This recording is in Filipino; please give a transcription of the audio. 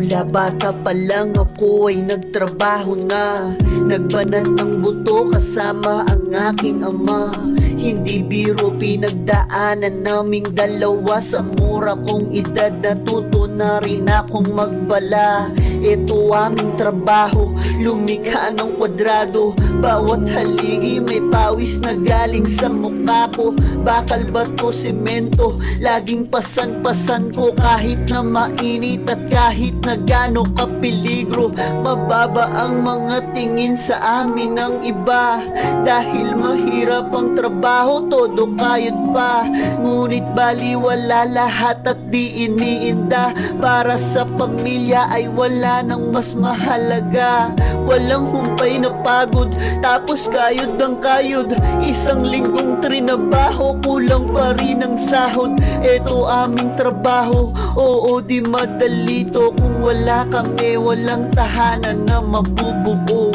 Mula bata pa lang ako ay nagtrabaho na, nagbanat ng buto kasama ang aking ama. Hindi biro pinagdaanan naming dalawa, sa mura kong edad natuto na rin akong magbala. Ito aming trabaho, lumikha ng kwadrado, bawat haligi may pawis na galing sa mukha ko. Bakal, bato, semento, laging pasan-pasan ko. Kahit na mainit at kahit na gaano kapeligro, mababa ang mga tingin sa amin ng iba. Dahil mahirap ang trabaho, todo kayod pa. Ngunit baliwala lahat at di iniinda. Para sa pamilya ay wala nang mas mahalaga. Walang humpay na pagod, tapos kayod ang kayod. Isang linggong trinabaho, kulang pa rin ang sahod. Ito aming trabaho, oo di madali to. Kung wala kami, walang tahanan na mabubuo.